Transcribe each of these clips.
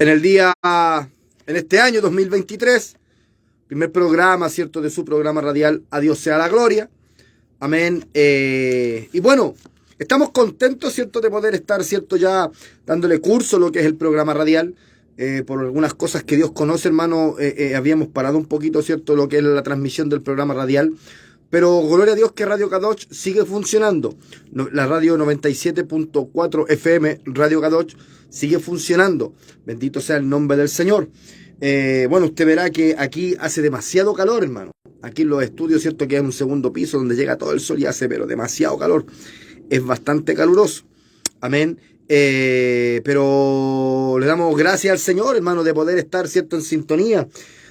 en el día, en este año 2023, primer programa, ¿cierto?, de su programa radial, A Dios sea la gloria. Amén. Y bueno, estamos contentos, ¿cierto?, de poder estar, ¿cierto?, ya dándole curso a lo que es el programa radial. Por algunas cosas que Dios conoce, hermano, habíamos parado un poquito, ¿cierto?, lo que es la transmisión del programa radial. Pero gloria a Dios que Radio Kadosh sigue funcionando. La radio 97.4 FM, Radio Kadosh, sigue funcionando. Bendito sea el nombre del Señor. Bueno, usted verá que aquí hace demasiado calor, hermano. Aquí en los estudios, ¿cierto?, que es un segundo piso donde llega todo el sol y hace, pero demasiado calor. Es bastante caluroso. Amén. Pero le damos gracias al Señor, hermano, de poder estar, ¿cierto?, en sintonía.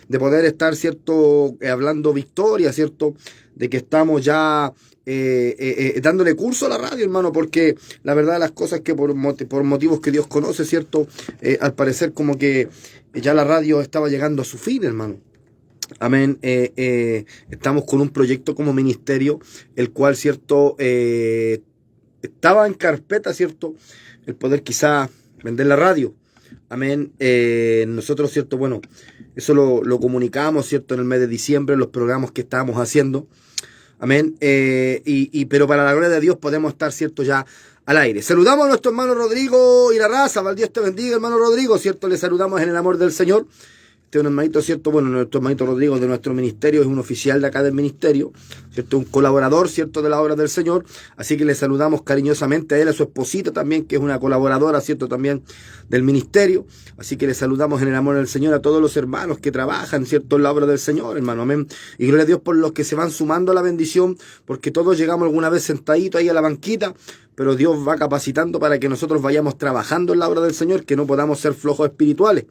De poder estar, ¿cierto?, hablando victoria, ¿cierto?, de que estamos ya dándole curso a la radio, hermano, porque la verdad las cosas que por motivos que Dios conoce, ¿cierto?, al parecer como que ya la radio estaba llegando a su fin, hermano. Amén. Estamos con un proyecto como ministerio, el cual, ¿cierto?, estaba en carpeta, ¿cierto?, el poder quizá vender la radio. Amén. Nosotros, ¿cierto?, bueno, eso lo comunicamos, ¿cierto?, en el mes de diciembre, en los programas que estábamos haciendo. Amén. Pero para la gloria de Dios podemos estar, ¿cierto?, ya al aire. Saludamos a nuestro hermano Rodrigo y la raza. Dios te bendiga, hermano Rodrigo, ¿cierto? Le saludamos en el amor del Señor. Este es un hermanito, ¿cierto? Bueno, nuestro hermanito Rodrigo de nuestro ministerio es un oficial de acá del ministerio, ¿cierto? Un colaborador, ¿cierto?, de la obra del Señor. Así que le saludamos cariñosamente a él, a su esposita también, que es una colaboradora, ¿cierto?, también del ministerio. Así que le saludamos en el amor del Señor a todos los hermanos que trabajan, ¿cierto?, en la obra del Señor, hermano. Amén. Y gloria a Dios por los que se van sumando a la bendición, porque todos llegamos alguna vez sentaditos ahí a la banquita, pero Dios va capacitando para que nosotros vayamos trabajando en la obra del Señor, que no podamos ser flojos espirituales.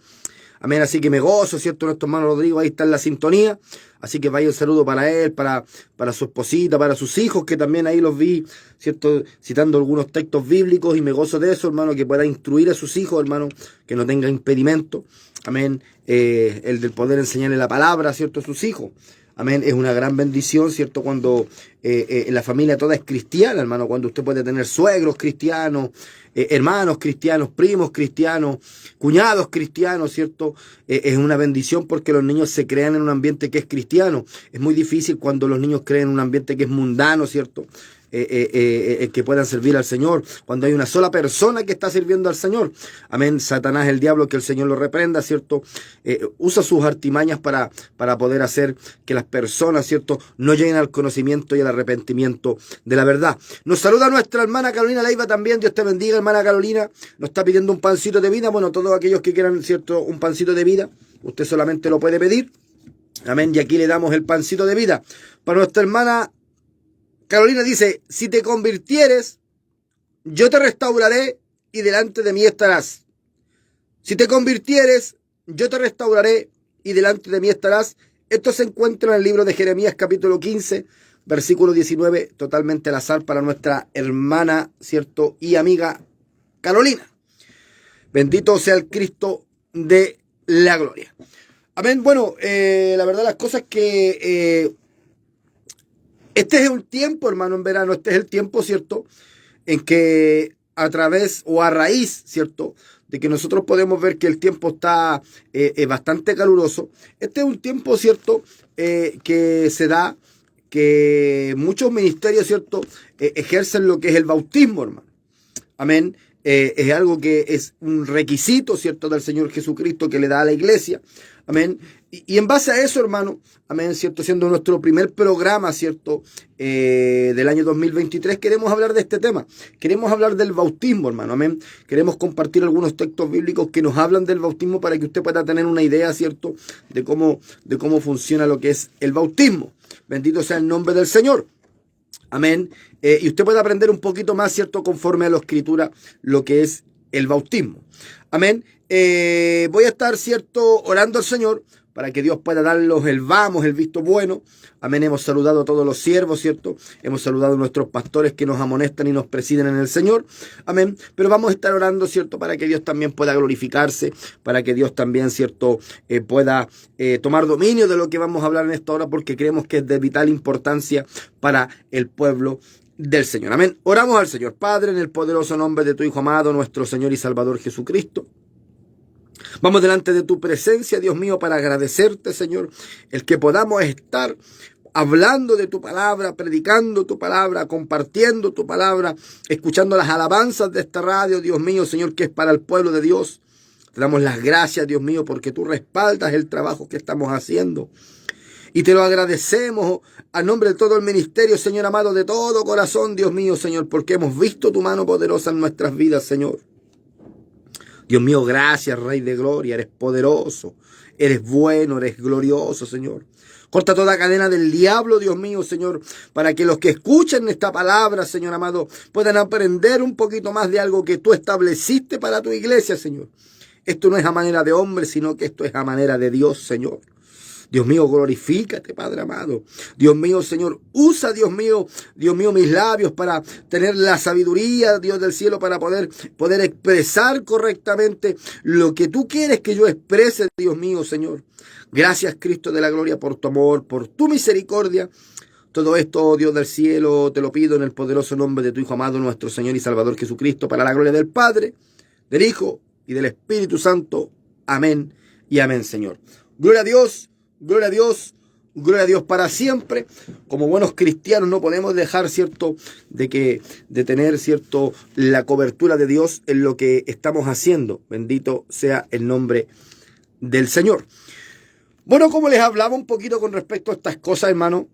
Amén, así que me gozo, ¿cierto? Nuestro hermano Rodrigo ahí está en la sintonía. Así que vaya un saludo para él, para su esposita, para sus hijos, que también ahí los vi, ¿cierto?, citando algunos textos bíblicos, y me gozo de eso, hermano, que pueda instruir a sus hijos, hermano, que no tenga impedimento. Amén. El del poder enseñarle la palabra, ¿cierto?, a sus hijos. Amén. Es una gran bendición, ¿cierto?, cuando la familia toda es cristiana, hermano, cuando usted puede tener suegros cristianos, hermanos cristianos, primos cristianos, cuñados cristianos, ¿cierto? Es una bendición porque los niños se crean en un ambiente que es cristiano. Es muy difícil cuando los niños creen en un ambiente que es mundano, ¿cierto?, que puedan servir al Señor, cuando hay una sola persona que está sirviendo al Señor. Amén. Satanás, el diablo, que el Señor lo reprenda, ¿cierto?, usa sus artimañas para poder hacer que las personas, ¿cierto?, no lleguen al conocimiento y al arrepentimiento de la verdad. Nos saluda nuestra hermana Carolina Leiva también. Dios te bendiga, hermana Carolina. Nos está pidiendo un pancito de vida. Bueno, todos aquellos que quieran, ¿cierto?, un pancito de vida, usted solamente lo puede pedir. Amén. Y aquí le damos el pancito de vida. Para nuestra hermana Carolina dice: si te convirtieres, yo te restauraré y delante de mí estarás. Si te convirtieres, yo te restauraré y delante de mí estarás. Esto se encuentra en el libro de Jeremías, capítulo 15, versículo 19, totalmente al azar para nuestra hermana, ¿cierto?, y amiga Carolina. Bendito sea el Cristo de la gloria. Amén. Bueno, la verdad las cosas que este es un tiempo, hermano, en verano, este es el tiempo, ¿cierto?, en que a través o a raíz, ¿cierto?, de que nosotros podemos ver que el tiempo está bastante caluroso. Este es un tiempo, ¿cierto?, que se da, que muchos ministerios, ¿cierto?, ejercen lo que es el bautismo, hermano. Amén. Es algo que es un requisito, ¿cierto?, del Señor Jesucristo que le da a la iglesia. Amén. Y en base a eso, hermano, amén, ¿cierto?, siendo nuestro primer programa, ¿cierto?, del año 2023, queremos hablar de este tema. Queremos hablar del bautismo, hermano, amén. Queremos compartir algunos textos bíblicos que nos hablan del bautismo para que usted pueda tener una idea, ¿cierto?, de cómo funciona lo que es el bautismo. Bendito sea el nombre del Señor. Amén. Y usted puede aprender un poquito más, ¿cierto?, conforme a la Escritura, lo que es el bautismo. Amén. Voy a estar, ¿cierto?, orando al Señor para que Dios pueda darlos el vamos, el visto bueno. Amén. Hemos saludado a todos los siervos, ¿cierto? Hemos saludado a nuestros pastores que nos amonestan y nos presiden en el Señor. Amén. Pero vamos a estar orando, ¿cierto?, para que Dios también pueda glorificarse, para que Dios también, ¿cierto?, pueda tomar dominio de lo que vamos a hablar en esta hora, porque creemos que es de vital importancia para el pueblo del Señor. Amén. Oramos al Señor. Padre, en el poderoso nombre de tu Hijo amado, nuestro Señor y Salvador Jesucristo. Vamos delante de tu presencia, Dios mío, para agradecerte, Señor, el que podamos estar hablando de tu palabra, predicando tu palabra, compartiendo tu palabra, escuchando las alabanzas de esta radio, Dios mío, Señor, que es para el pueblo de Dios. Te damos las gracias, Dios mío, porque tú respaldas el trabajo que estamos haciendo. Y te lo agradecemos a nombre de todo el ministerio, Señor amado, de todo corazón, Dios mío, Señor, porque hemos visto tu mano poderosa en nuestras vidas, Señor. Dios mío, gracias, Rey de Gloria, eres poderoso, eres bueno, eres glorioso, Señor. Corta toda cadena del diablo, Dios mío, Señor, para que los que escuchen esta palabra, Señor amado, puedan aprender un poquito más de algo que tú estableciste para tu iglesia, Señor. Esto no es a manera de hombre, sino que esto es a manera de Dios, Señor. Dios mío, glorifícate, Padre amado. Dios mío, Señor, usa, Dios mío, mis labios para tener la sabiduría, Dios del cielo, para poder expresar correctamente lo que tú quieres que yo exprese, Dios mío, Señor. Gracias, Cristo de la gloria, por tu amor, por tu misericordia. Todo esto, oh Dios del cielo, te lo pido en el poderoso nombre de tu Hijo amado, nuestro Señor y Salvador Jesucristo, para la gloria del Padre, del Hijo y del Espíritu Santo. Amén y amén, Señor. Gloria a Dios, gloria a Dios, gloria a Dios para siempre. Como buenos cristianos no podemos dejar, ¿cierto?, de tener, ¿cierto?, la cobertura de Dios en lo que estamos haciendo. Bendito sea el nombre del Señor. Bueno, como les hablaba un poquito con respecto a estas cosas, hermano,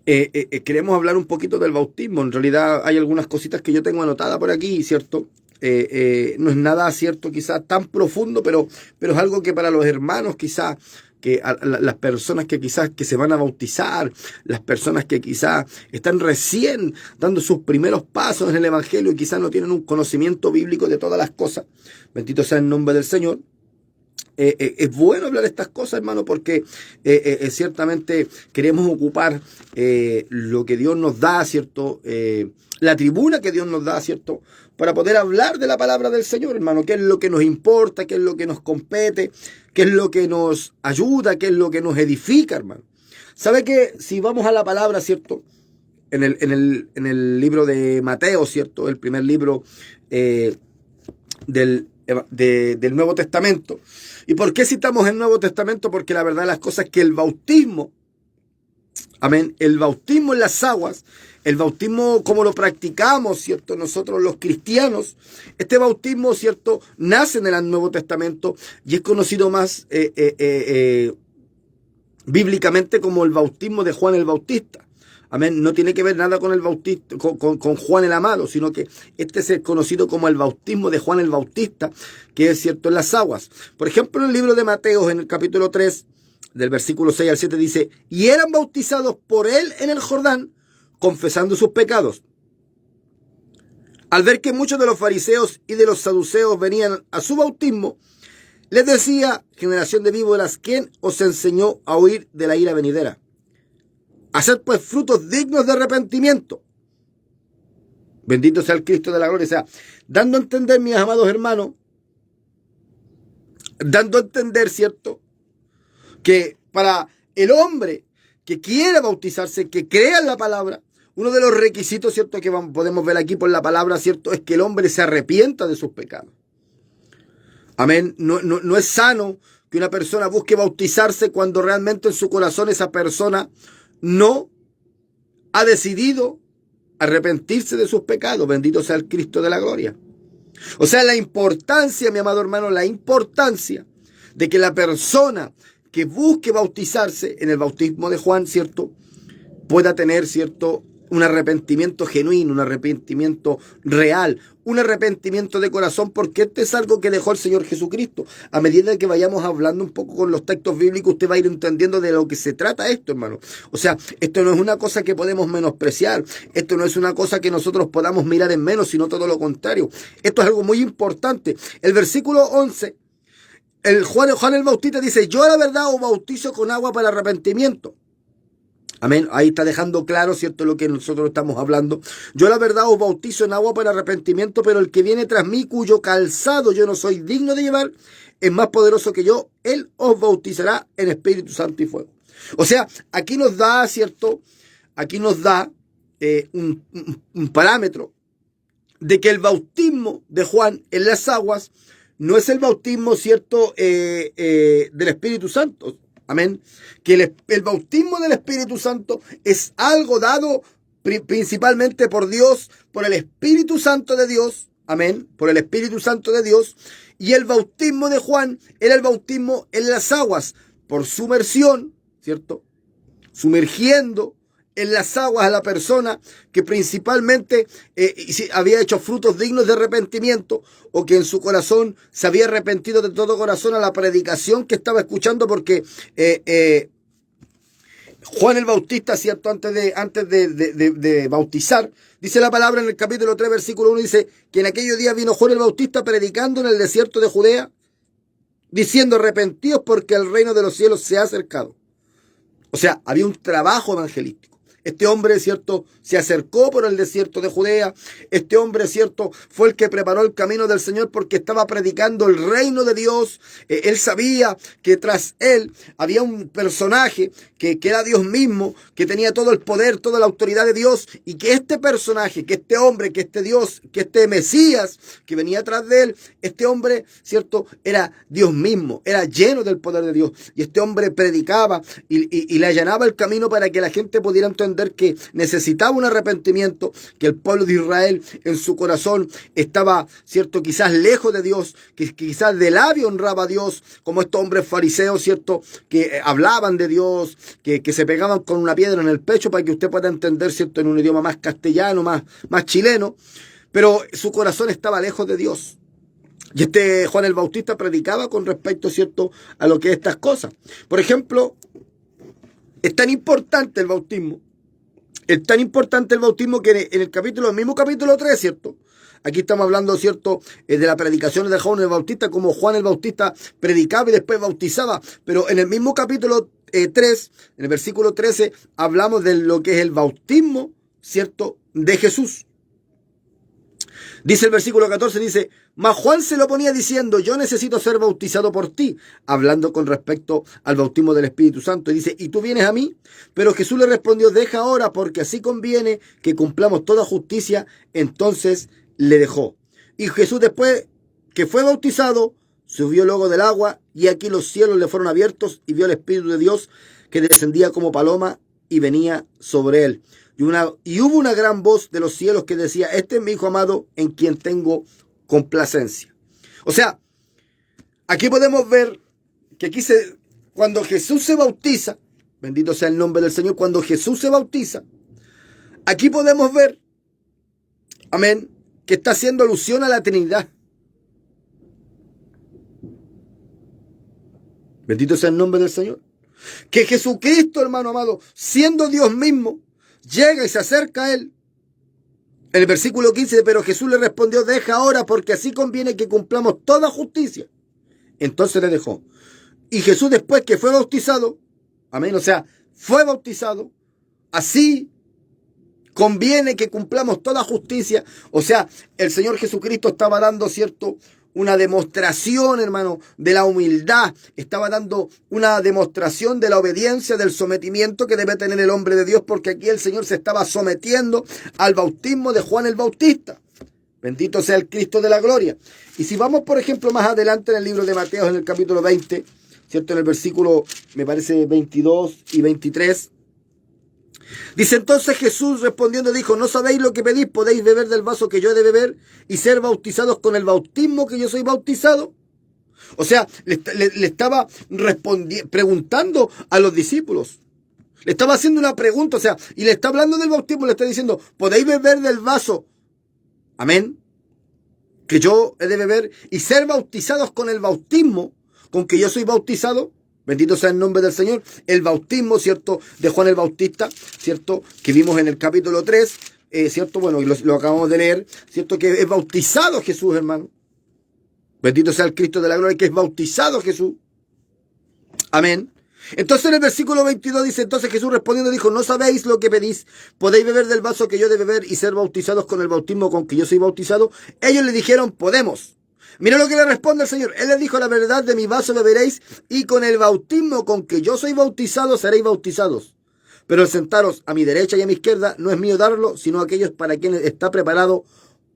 queremos hablar un poquito del bautismo. En realidad hay algunas cositas que yo tengo anotadas por aquí, ¿cierto? No es nada, ¿cierto?, quizás tan profundo, pero es algo que para los hermanos quizás, que las personas que quizás que se van a bautizar, las personas que quizás están recién dando sus primeros pasos en el Evangelio y quizás no tienen un conocimiento bíblico de todas las cosas. Bendito sea el nombre del Señor. Es bueno hablar de estas cosas, hermano, porque ciertamente queremos ocupar lo que Dios nos da, ¿cierto? La tribuna que Dios nos da, ¿cierto? Para poder hablar de la palabra del Señor, hermano. ¿Qué es lo que nos importa? ¿Qué es lo que nos compete? ¿Qué es lo que nos ayuda? ¿Qué es lo que nos edifica, hermano? ¿Sabe que si vamos a la palabra, ¿cierto? En el libro de Mateo, ¿cierto? El primer libro del Nuevo Testamento. ¿Y por qué citamos el Nuevo Testamento? Porque la verdad de las cosas es que el bautismo, amén, el bautismo en las aguas, el bautismo como lo practicamos, ¿cierto?, nosotros los cristianos, este bautismo, ¿cierto?, nace en el Nuevo Testamento y es conocido más bíblicamente como el bautismo de Juan el Bautista. Amén. No tiene que ver nada con el bautista, con Juan el Amado, sino que este es conocido como el bautismo de Juan el Bautista, que es, cierto, en las aguas. Por ejemplo, en el libro de Mateo, en el capítulo 3, del versículo 6 al 7, dice: y eran bautizados por él en el Jordán, confesando sus pecados. Al ver que muchos de los fariseos y de los saduceos venían a su bautismo, les decía: generación de víboras, ¿quién os enseñó a huir de la ira venidera? Haced pues frutos dignos de arrepentimiento. Bendito sea el Cristo de la gloria. O sea, dando a entender, mis amados hermanos, dando a entender, ¿cierto?, que para el hombre que quiera bautizarse, que crea en la palabra, uno de los requisitos, ¿cierto?, que podemos ver aquí por la palabra, ¿cierto?, es que el hombre se arrepienta de sus pecados. Amén. No es sano que una persona busque bautizarse cuando realmente en su corazón esa persona no ha decidido arrepentirse de sus pecados. Bendito sea el Cristo de la gloria. O sea, la importancia, mi amado hermano, la importancia de que la persona que busque bautizarse en el bautismo de Juan, ¿cierto?, pueda tener, ¿cierto?, un arrepentimiento genuino, un arrepentimiento real, un arrepentimiento de corazón, porque este es algo que dejó el Señor Jesucristo. A medida que vayamos hablando un poco con los textos bíblicos, usted va a ir entendiendo de lo que se trata esto, hermano. O sea, esto no es una cosa que podemos menospreciar, esto no es una cosa que nosotros podamos mirar en menos, sino todo lo contrario. Esto es algo muy importante. El versículo 11, Juan el Bautista dice: yo a la verdad os bautizo con agua para arrepentimiento. Amén. Ahí está dejando claro, ¿cierto?, lo que nosotros estamos hablando. Yo la verdad os bautizo en agua para arrepentimiento, pero el que viene tras mí, cuyo calzado yo no soy digno de llevar, es más poderoso que yo. Él os bautizará en Espíritu Santo y fuego. O sea, aquí nos da, ¿cierto?, aquí nos da un parámetro de que el bautismo de Juan en las aguas no es el bautismo, ¿cierto?, del Espíritu Santo. Amén. Que el bautismo del Espíritu Santo es algo dado principalmente por Dios, por el Espíritu Santo de Dios. Amén. Por el Espíritu Santo de Dios. Y el bautismo de Juan era el bautismo en las aguas, por sumersión, ¿cierto? Sumergiendo en las aguas a la persona que principalmente había hecho frutos dignos de arrepentimiento, o que en su corazón se había arrepentido de todo corazón a la predicación que estaba escuchando, porque Juan el Bautista, ¿cierto?, antes de bautizar, dice la palabra en el capítulo 3, versículo 1, dice que en aquellos días vino Juan el Bautista predicando en el desierto de Judea, diciendo: arrepentidos porque el reino de los cielos se ha acercado. O sea, había un trabajo evangelístico. Este hombre, ¿cierto?, se acercó por el desierto de Judea. Este hombre, ¿cierto?, fue el que preparó el camino del Señor, porque estaba predicando el reino de Dios. Él sabía que tras él había un personaje que era Dios mismo, que tenía todo el poder, toda la autoridad de Dios, y que este personaje, que este hombre, que este Dios, que este Mesías que venía tras de él, este hombre, ¿cierto?, era Dios mismo, era lleno del poder de Dios. Y este hombre predicaba y le allanaba el camino para que la gente pudiera entender que necesitaba un arrepentimiento, que el pueblo de Israel en su corazón estaba, ¿cierto?, quizás lejos de Dios, que quizás de labio honraba a Dios, como estos hombres fariseos, ¿cierto?, que hablaban de Dios, que se pegaban con una piedra en el pecho, para que usted pueda entender, ¿cierto?, en un idioma más castellano, más chileno, pero su corazón estaba lejos de Dios. Y este Juan el Bautista predicaba con respecto, ¿cierto?, a lo que es estas cosas. Por ejemplo, es tan importante el bautismo, que en el mismo capítulo 3, ¿cierto? Aquí estamos hablando, ¿cierto?, de la predicación de Juan el Bautista, como Juan el Bautista predicaba y después bautizaba. Pero en el mismo capítulo 3, en el versículo 13, hablamos de lo que es el bautismo, ¿cierto?, de Jesús. Dice el versículo 14, dice: mas Juan se lo ponía diciendo: yo necesito ser bautizado por ti, hablando con respecto al bautismo del Espíritu Santo. Y dice: ¿y tú vienes a mí? Pero Jesús le respondió: deja ahora, porque así conviene que cumplamos toda justicia. Entonces le dejó. Y Jesús, después que fue bautizado, subió luego del agua, y aquí los cielos le fueron abiertos, y vio el Espíritu de Dios que descendía como paloma y venía sobre él. Y hubo una gran voz de los cielos que decía: este es mi Hijo amado, en quien tengo complacencia. O sea, aquí podemos ver que cuando Jesús se bautiza, bendito sea el nombre del Señor, cuando Jesús se bautiza, aquí podemos ver, amén, que está haciendo alusión a la Trinidad. Bendito sea el nombre del Señor. Que Jesucristo, hermano amado, siendo Dios mismo, llega y se acerca a él. En el versículo 15, pero Jesús le respondió: deja ahora, porque así conviene que cumplamos toda justicia. Entonces le dejó. Y Jesús, después que fue bautizado, amén, o sea, fue bautizado, así conviene que cumplamos toda justicia. O sea, el Señor Jesucristo estaba dando, ¿cierto?, una demostración, hermano, de la humildad. Estaba dando una demostración de la obediencia, del sometimiento que debe tener el hombre de Dios, porque aquí el Señor se estaba sometiendo al bautismo de Juan el Bautista. Bendito sea el Cristo de la gloria. Y si vamos, por ejemplo, más adelante en el libro de Mateo, en el capítulo 20, ¿cierto?, en el versículo, me parece, 22 y 23, dice: entonces Jesús respondiendo dijo: ¿no sabéis lo que pedís? ¿Podéis beber del vaso que yo he de beber y ser bautizados con el bautismo que yo soy bautizado? O sea, le estaba preguntando a los discípulos. Le estaba haciendo una pregunta, o sea, y le está hablando del bautismo, le está diciendo: ¿podéis beber del vaso, amén, que yo he de beber y ser bautizados con el bautismo con que yo soy bautizado? Bendito sea el nombre del Señor. El bautismo, ¿cierto?, de Juan el Bautista, ¿cierto?, que vimos en el capítulo 3, ¿cierto? Bueno, lo acabamos de leer, ¿cierto?, que es bautizado Jesús, hermano. Bendito sea el Cristo de la gloria, que es bautizado Jesús. Amén. Entonces en el versículo 22 dice: entonces Jesús respondiendo dijo: ¿no sabéis lo que pedís? ¿Podéis beber del vaso que yo he de beber y ser bautizados con el bautismo con que yo soy bautizado? Ellos le dijeron: podemos. Mira lo que le responde el Señor. Él les dijo: la verdad, de mi vaso beberéis, y con el bautismo con que yo soy bautizado seréis bautizados. Pero el sentaros a mi derecha y a mi izquierda no es mío darlo, sino a aquellos para quienes está preparado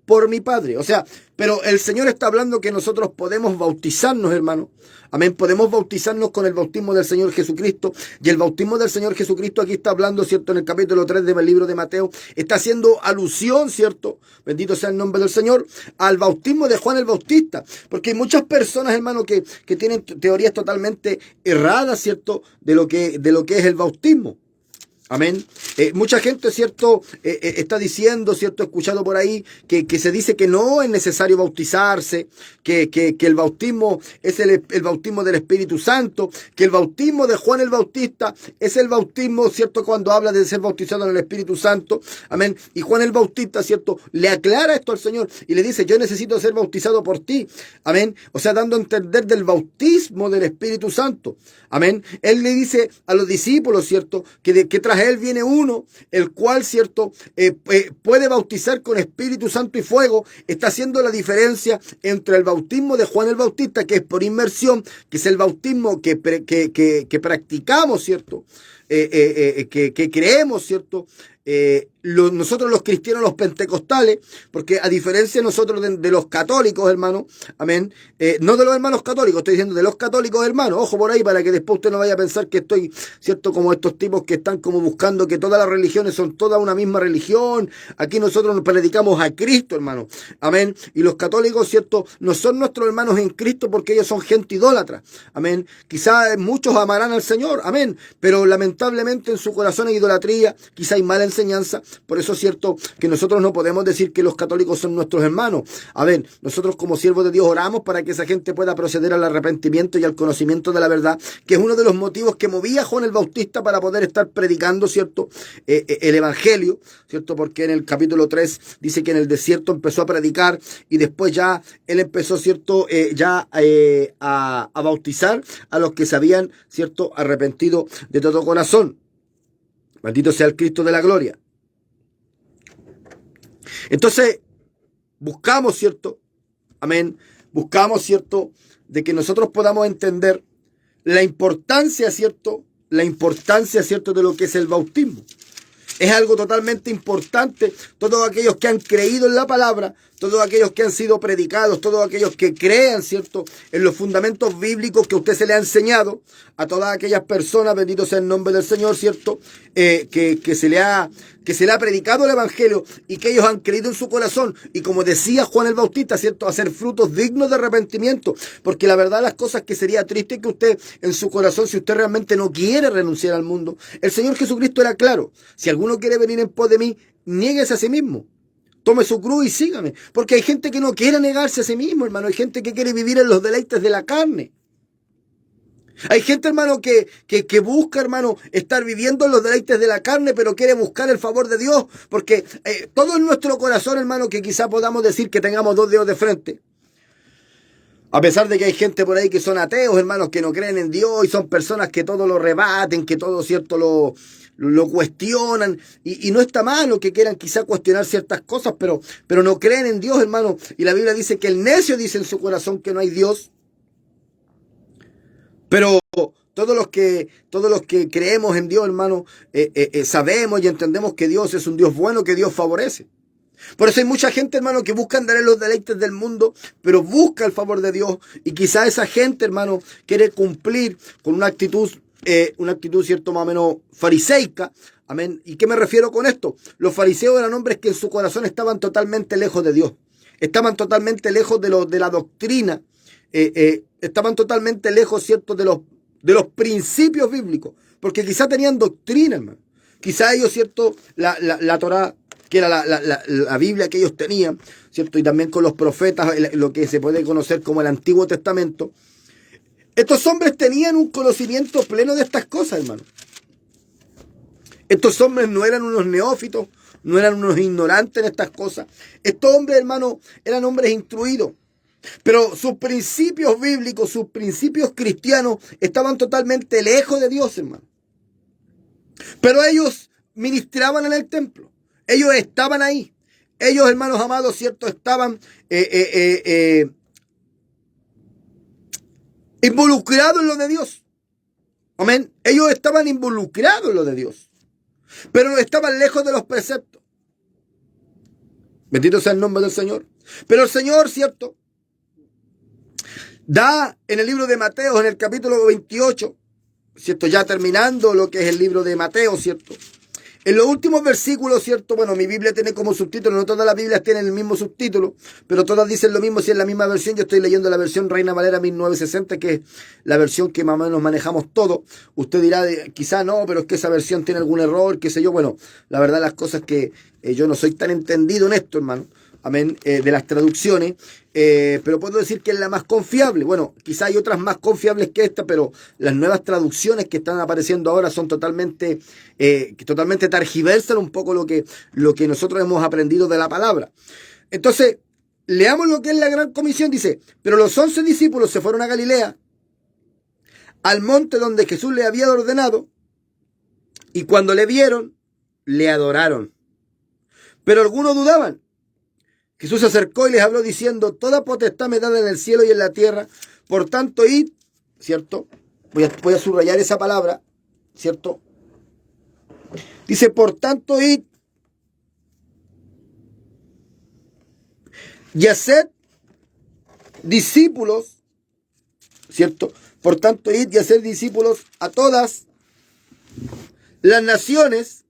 por mi Padre. O sea, pero el Señor está hablando que nosotros podemos bautizarnos, hermano. Amén. Podemos bautizarnos con el bautismo del Señor Jesucristo. Y el bautismo del Señor Jesucristo aquí está hablando, ¿cierto? En el capítulo 3 del libro de Mateo. Está haciendo alusión, ¿cierto? Bendito sea el nombre del Señor. Al bautismo de Juan el Bautista. Porque hay muchas personas, hermano, que tienen teorías totalmente erradas, ¿cierto? De lo que es el bautismo. Amén. Mucha gente, ¿cierto? Está diciendo, ¿cierto? He escuchado por ahí que se dice que no es necesario bautizarse, que el bautismo es el bautismo del Espíritu Santo, que el bautismo de Juan el Bautista es el bautismo, ¿cierto? Cuando habla de ser bautizado en el Espíritu Santo. Amén. Y Juan el Bautista, ¿cierto? Le aclara esto al Señor y le dice, yo necesito ser bautizado por ti. Amén. O sea, dando a entender del bautismo del Espíritu Santo. Amén. Él le dice a los discípulos, ¿cierto? Que tras él viene uno, el cual, ¿cierto? Puede bautizar con Espíritu Santo y fuego. Está haciendo la diferencia entre el bautismo de Juan el Bautista, que es por inmersión, que es el bautismo que practicamos, ¿cierto? Que creemos, ¿cierto? Nosotros los cristianos, los pentecostales, porque a diferencia nosotros de los católicos, hermano, amén, no de los hermanos católicos, estoy diciendo de los católicos, hermano, ojo por ahí para que después usted no vaya a pensar que estoy, cierto, como estos tipos que están como buscando que todas las religiones son toda una misma religión. Aquí nosotros nos predicamos a Cristo, hermano, amén, y los católicos, cierto, no son nuestros hermanos en Cristo porque ellos son gente idólatra, amén, quizás muchos amarán al Señor, amén, pero lamentablemente en su corazón hay idolatría, quizá hay mala enseñanza. Por eso es cierto que nosotros no podemos decir que los católicos son nuestros hermanos. A ver, nosotros como siervos de Dios oramos para que esa gente pueda proceder al arrepentimiento y al conocimiento de la verdad, que es uno de los motivos que movía a Juan el Bautista para poder estar predicando, ¿cierto? El Evangelio, ¿cierto? Porque en el capítulo 3 dice que en el desierto empezó a predicar y después ya él empezó, ¿cierto? A bautizar a los que se habían, ¿cierto? Arrepentido de todo corazón. Bendito sea el Cristo de la gloria. Entonces, buscamos, ¿cierto? Amén. Buscamos, ¿cierto? De que nosotros podamos entender la importancia, ¿cierto? La importancia, ¿cierto? De lo que es el bautismo. Es algo totalmente importante. Todos aquellos que han creído en la palabra, todos aquellos que han sido predicados, todos aquellos que crean, ¿cierto? En los fundamentos bíblicos que a usted se le ha enseñado, a todas aquellas personas, bendito sea el nombre del Señor, ¿cierto? Que se le ha predicado el Evangelio y que ellos han creído en su corazón. Y como decía Juan el Bautista, ¿cierto? Hacer frutos dignos de arrepentimiento. Porque la verdad las cosas que sería triste que usted en su corazón, si usted realmente no quiere renunciar al mundo, el Señor Jesucristo era claro. Si alguno quiere venir en pos de mí, niéguese a sí mismo. Tome su cruz y sígame. Porque hay gente que no quiere negarse a sí mismo, hermano. Hay gente que quiere vivir en los deleites de la carne. Hay gente, hermano, que busca, hermano, estar viviendo en los deleites de la carne, pero quiere buscar el favor de Dios. Porque todo en nuestro corazón, hermano, que quizá podamos decir que tengamos dos dedos de frente. A pesar de que hay gente por ahí que son ateos, hermanos, que no creen en Dios y son personas que todo lo rebaten, que todo, ¿cierto?, lo cuestionan, y no está malo que quieran quizá cuestionar ciertas cosas, pero no creen en Dios, hermano. Y la Biblia dice que el necio dice en su corazón que no hay Dios. Pero todos los que creemos en Dios, hermano, sabemos y entendemos que Dios es un Dios bueno, que Dios favorece. Por eso hay mucha gente, hermano, que busca andar en los deleites del mundo, pero busca el favor de Dios. Y quizá esa gente, hermano, quiere cumplir con una actitud, cierto, más o menos fariseica. Amén. ¿Y qué me refiero con esto? Los fariseos eran hombres que en su corazón estaban totalmente lejos de Dios. Estaban totalmente lejos de la doctrina. Estaban totalmente lejos, ¿cierto?, de los principios bíblicos. Porque quizá tenían doctrina, hermano. Quizá ellos, ¿cierto?, la Torá, que era la Biblia que ellos tenían, ¿cierto? Y también con los profetas, lo que se puede conocer como el Antiguo Testamento. Estos hombres tenían un conocimiento pleno de estas cosas, hermano. Estos hombres no eran unos neófitos, no eran unos ignorantes en estas cosas. Estos hombres, hermano, eran hombres instruidos. Pero sus principios bíblicos, sus principios cristianos estaban totalmente lejos de Dios, hermano. Pero ellos ministraban en el templo. Ellos estaban ahí. Ellos, hermanos amados, ¿cierto? Estaban involucrados en lo de Dios. Amén. Ellos estaban involucrados en lo de Dios. Pero estaban lejos de los preceptos. Bendito sea el nombre del Señor. Pero el Señor, ¿cierto?, da en el libro de Mateo, en el capítulo 28, ¿cierto?, ya terminando lo que es el libro de Mateo, ¿cierto?, en los últimos versículos, ¿cierto? Bueno, mi Biblia tiene como subtítulo, no todas las Biblias tienen el mismo subtítulo, pero todas dicen lo mismo si es la misma versión. Yo estoy leyendo la versión Reina Valera 1960, que es la versión que más o menos manejamos todo. Usted dirá, quizá no, pero es que esa versión tiene algún error, qué sé yo. Bueno, la verdad las cosas que yo no soy tan entendido en esto, hermano. Amén, de las traducciones, pero puedo decir que es la más confiable. Bueno, quizá hay otras más confiables que esta, pero las nuevas traducciones que están apareciendo ahora son totalmente targiversan un poco lo que nosotros hemos aprendido de la palabra. Entonces, leamos lo que es la gran comisión. Dice: pero los 11 discípulos se fueron a Galilea, al monte donde Jesús le había ordenado, y cuando le vieron, le adoraron. Pero algunos dudaban. Jesús se acercó y les habló diciendo: toda potestad me da en el cielo y en la tierra, por tanto id, ¿cierto? Voy a subrayar esa palabra, ¿cierto? Dice: por tanto id y haced discípulos, ¿cierto? Por tanto id y haced discípulos a todas las naciones,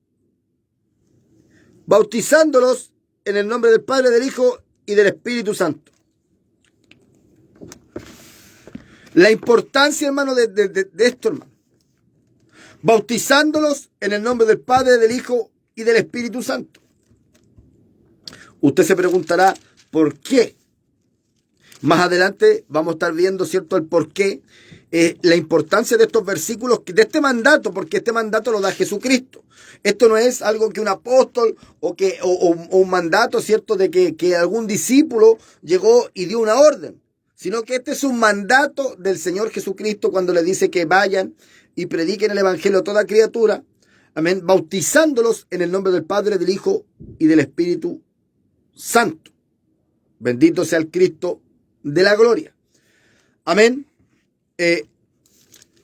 bautizándolos en el nombre del Padre, del Hijo y del Espíritu Santo. La importancia, hermano, de esto, hermano. Bautizándolos en el nombre del Padre, del Hijo y del Espíritu Santo. Usted se preguntará, ¿por qué? Más adelante vamos a estar viendo, ¿cierto?, el por qué, la importancia de estos versículos, de este mandato, porque este mandato lo da Jesucristo. Esto no es algo que un apóstol o un mandato, ¿cierto?, de que algún discípulo llegó y dio una orden, sino que este es un mandato del Señor Jesucristo cuando le dice que vayan y prediquen el Evangelio a toda criatura, amén, bautizándolos en el nombre del Padre, del Hijo y del Espíritu Santo. Bendito sea el Cristo de la gloria. Amén.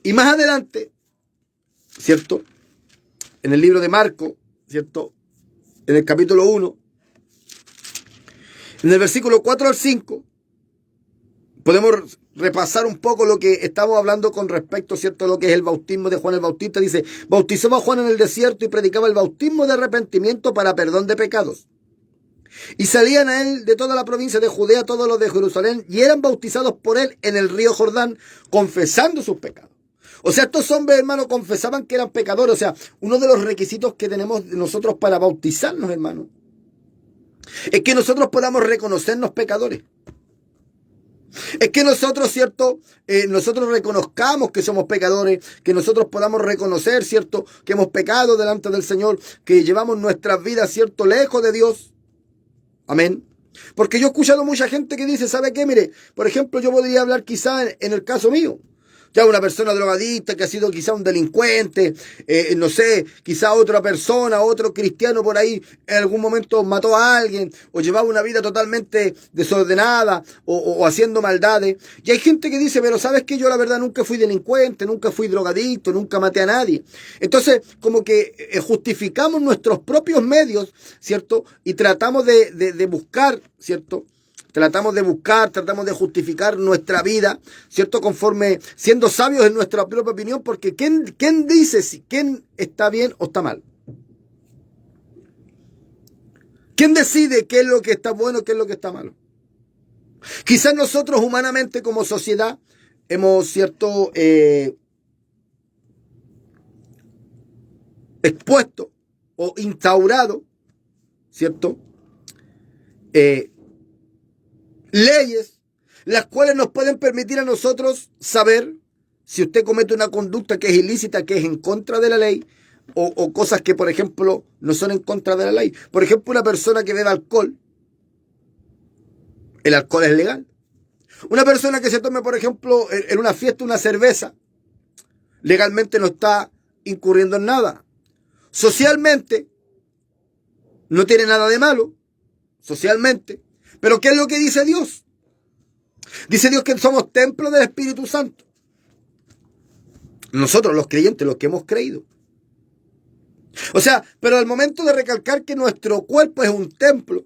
Y más adelante, ¿cierto?, en el libro de Marcos, ¿cierto?, en el capítulo 1, en el versículo 4 al 5, podemos repasar un poco lo que estamos hablando con respecto, ¿cierto?, a lo que es el bautismo de Juan el Bautista. Dice: bautizaba a Juan en el desierto y predicaba el bautismo de arrepentimiento para perdón de pecados. Y salían a él de toda la provincia de Judea todos los de Jerusalén, y eran bautizados por él en el río Jordán, confesando sus pecados. O sea, estos hombres, hermanos, confesaban que eran pecadores. O sea, uno de los requisitos que tenemos nosotros para bautizarnos, hermanos, es que nosotros podamos reconocernos pecadores. Es que nosotros, ¿cierto?, nosotros reconozcamos que somos pecadores, que nosotros podamos reconocer, ¿cierto?, que hemos pecado delante del Señor, que llevamos nuestras vidas, ¿cierto?, lejos de Dios. Amén. Porque yo he escuchado mucha gente que dice: ¿sabe qué? Mire, por ejemplo, yo podría hablar quizá en el caso mío. Ya una persona drogadicta que ha sido quizá un delincuente, no sé, quizá otra persona, otro cristiano por ahí en algún momento mató a alguien o llevaba una vida totalmente desordenada o haciendo maldades. Y hay gente que dice: pero ¿sabes qué? Yo la verdad nunca fui delincuente, nunca fui drogadicto, nunca maté a nadie. Entonces, como que justificamos nuestros propios medios, ¿cierto? Y tratamos de buscar, ¿cierto?, tratamos de justificar nuestra vida, ¿cierto?, conforme siendo sabios en nuestra propia opinión, porque ¿quién dice si quién está bien o está mal? ¿Quién decide qué es lo que está bueno, qué es lo que está malo? Quizás nosotros humanamente como sociedad hemos, ¿cierto?, expuesto o instaurado, ¿cierto?, leyes, las cuales nos pueden permitir a nosotros saber si usted comete una conducta que es ilícita, que es en contra de la ley, o cosas que, por ejemplo, no son en contra de la ley. Por ejemplo, una persona que bebe alcohol, el alcohol es legal. Una persona que se tome, por ejemplo, en una fiesta una cerveza, legalmente no está incurriendo en nada. Socialmente, no tiene nada de malo, socialmente. Pero ¿qué es lo que dice Dios? Dice Dios que somos templo del Espíritu Santo. Nosotros, los creyentes, los que hemos creído. O sea, pero al momento de recalcar que nuestro cuerpo es un templo,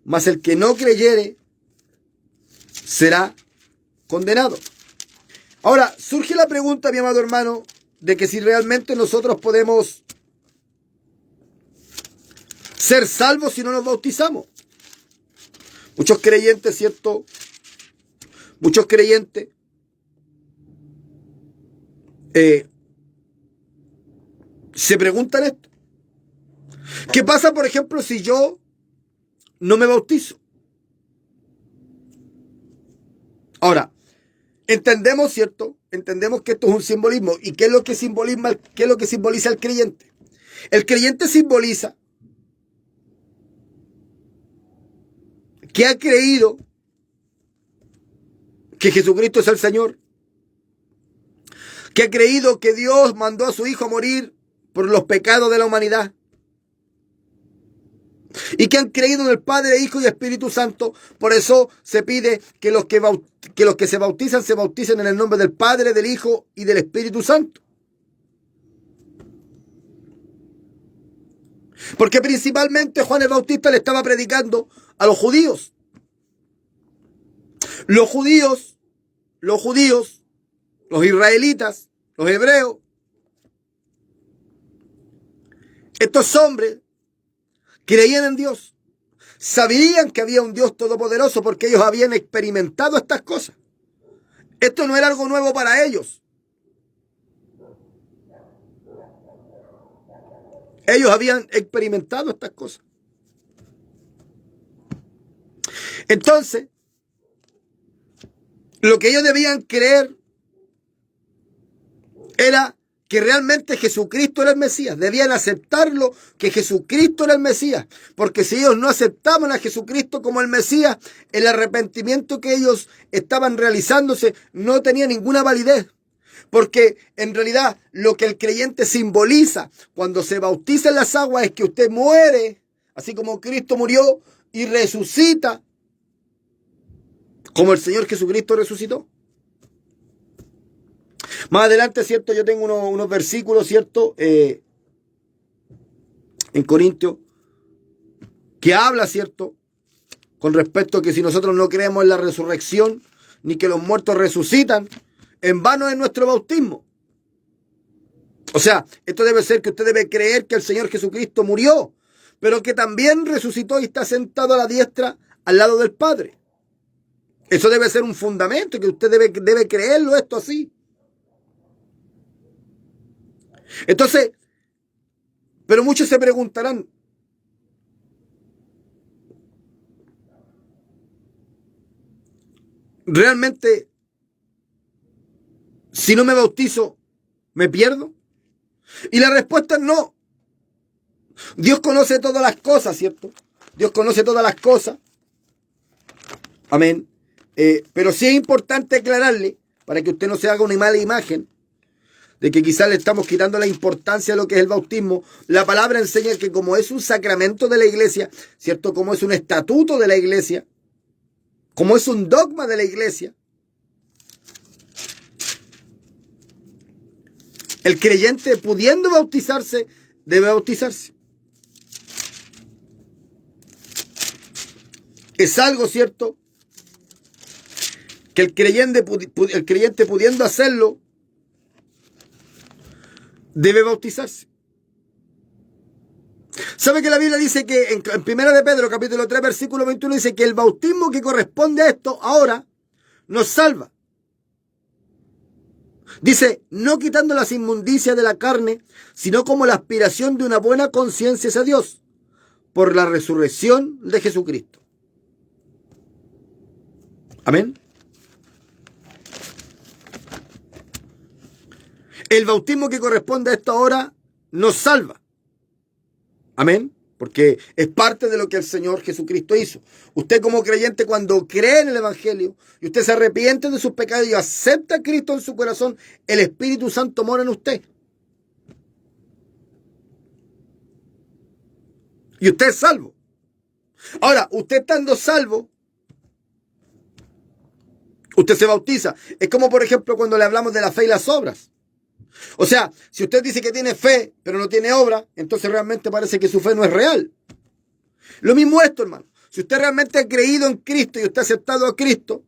mas el que no creyere será condenado. Ahora, surge la pregunta, mi amado hermano, de que si realmente nosotros podemos ser salvos si no nos bautizamos. Muchos creyentes, ¿cierto? Muchos creyentes se preguntan esto. ¿Qué pasa, por ejemplo, si yo no me bautizo? Ahora, entendemos, ¿cierto? Entendemos que esto es un simbolismo. ¿Y qué es lo que simboliza el creyente? El creyente simboliza que ha creído que Jesucristo es el Señor, que ha creído que Dios mandó a su Hijo a morir por los pecados de la humanidad, y que han creído en el Padre, Hijo y Espíritu Santo. Por eso se pide que los que se bauticen en el nombre del Padre, del Hijo y del Espíritu Santo. Porque principalmente Juan el Bautista le estaba predicando a los judíos. Los judíos, los israelitas, los hebreos, estos hombres creían en Dios, sabían que había un Dios todopoderoso porque ellos habían experimentado estas cosas. Esto no era algo nuevo para ellos. Ellos habían experimentado estas cosas. Entonces, lo que ellos debían creer era que realmente Jesucristo era el Mesías. Debían aceptarlo, que Jesucristo era el Mesías. Porque si ellos no aceptaban a Jesucristo como el Mesías, el arrepentimiento que ellos estaban realizándose no tenía ninguna validez. Porque en realidad lo que el creyente simboliza cuando se bautiza en las aguas es que usted muere, así como Cristo murió y resucita, como el Señor Jesucristo resucitó. Más adelante, ¿cierto? Yo tengo unos versículos, ¿cierto? En Corintios, que habla, ¿cierto? Con respecto a que si nosotros no creemos en la resurrección, ni que los muertos resucitan, en vano es nuestro bautismo. O sea, esto debe ser que usted debe creer que el Señor Jesucristo murió, pero que también resucitó y está sentado a la diestra al lado del Padre. Eso debe ser un fundamento, que usted debe creerlo esto así. Entonces, pero muchos se preguntarán, ¿realmente si no me bautizo me pierdo? Y la respuesta es no. Dios conoce todas las cosas, ¿cierto? Dios conoce todas las cosas. Amén. Pero sí es importante aclararle, para que usted no se haga una mala imagen, de que quizás le estamos quitando la importancia a lo que es el bautismo. La palabra enseña que como es un sacramento de la iglesia, ¿cierto? Como es un estatuto de la iglesia, como es un dogma de la iglesia, el creyente, pudiendo bautizarse, debe bautizarse. Es algo, ¿cierto?, que el creyente pudiendo hacerlo, debe bautizarse. ¿Sabe que la Biblia dice que en 1 de Pedro, capítulo 3, versículo 21, dice que el bautismo que corresponde a esto ahora nos salva? Dice, no quitando las inmundicias de la carne, sino como la aspiración de una buena conciencia hacia Dios, por la resurrección de Jesucristo. Amén. El bautismo que corresponde a esta hora nos salva. Amén. Porque es parte de lo que el Señor Jesucristo hizo. Usted como creyente, cuando cree en el Evangelio y usted se arrepiente de sus pecados y acepta a Cristo en su corazón, el Espíritu Santo mora en usted. Y usted es salvo. Ahora, usted estando salvo, usted se bautiza. Es como, por ejemplo, cuando le hablamos de la fe y las obras. O sea, si usted dice que tiene fe, pero no tiene obra, entonces realmente parece que su fe no es real. Lo mismo esto, hermano. si usted realmente ha creído en Cristo y usted ha aceptado a Cristo,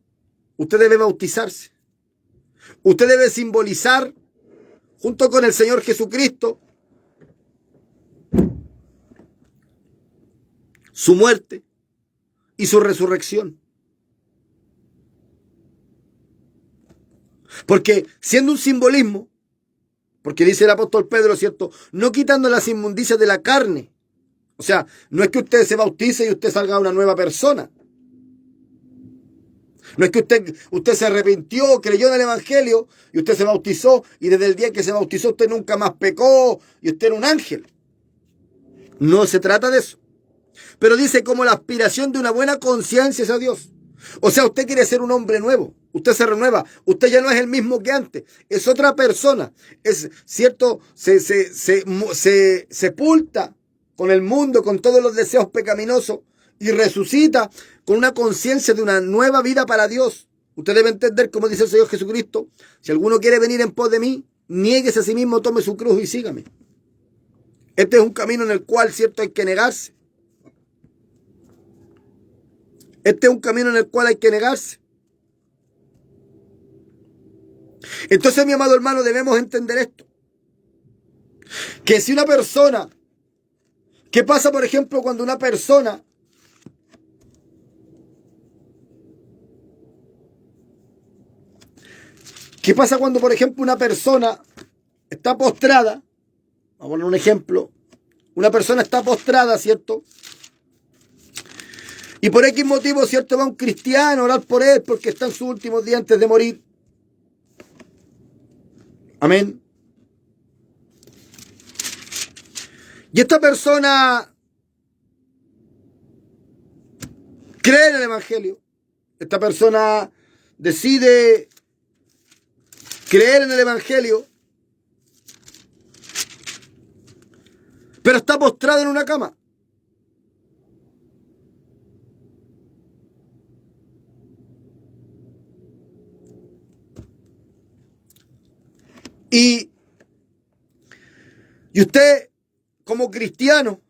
usted debe bautizarse. Usted debe simbolizar, junto con el Señor Jesucristo, su muerte y su resurrección. Porque siendo un simbolismo, porque dice el apóstol Pedro, ¿cierto? No quitando las inmundicias de la carne. O sea, no es que usted se bautice y usted salga una nueva persona. No es que usted se arrepintió, creyó en el Evangelio y usted se bautizó y desde el día que se bautizó usted nunca más pecó y usted era un ángel. No se trata de eso. Pero dice como la aspiración de una buena conciencia hacia Dios. O sea, usted quiere ser un hombre nuevo. Usted se renueva. Usted ya no es el mismo que antes. Es otra persona. Es cierto, se sepulta con el mundo, con todos los deseos pecaminosos y resucita con una conciencia de una nueva vida para Dios. Usted debe entender, como dice el Señor Jesucristo, si alguno quiere venir en pos de mí, niéguese a sí mismo, tome su cruz y sígame. Este es un camino en el cual, cierto, hay que negarse. Este es un camino en el cual hay que negarse. Entonces, mi amado hermano, debemos entender esto. Que si una persona, ¿qué pasa, por ejemplo, cuando una persona ¿qué pasa cuando, por ejemplo, una persona está postrada? Vamos a poner un ejemplo. Una persona está postrada, ¿cierto? Y por X motivo, ¿cierto? Va un cristiano a orar por él porque está en sus últimos días antes de morir. Amén. Y esta persona cree en el Evangelio. Esta persona decide creer en el Evangelio, pero está postrado en una cama. Y usted, como cristiano,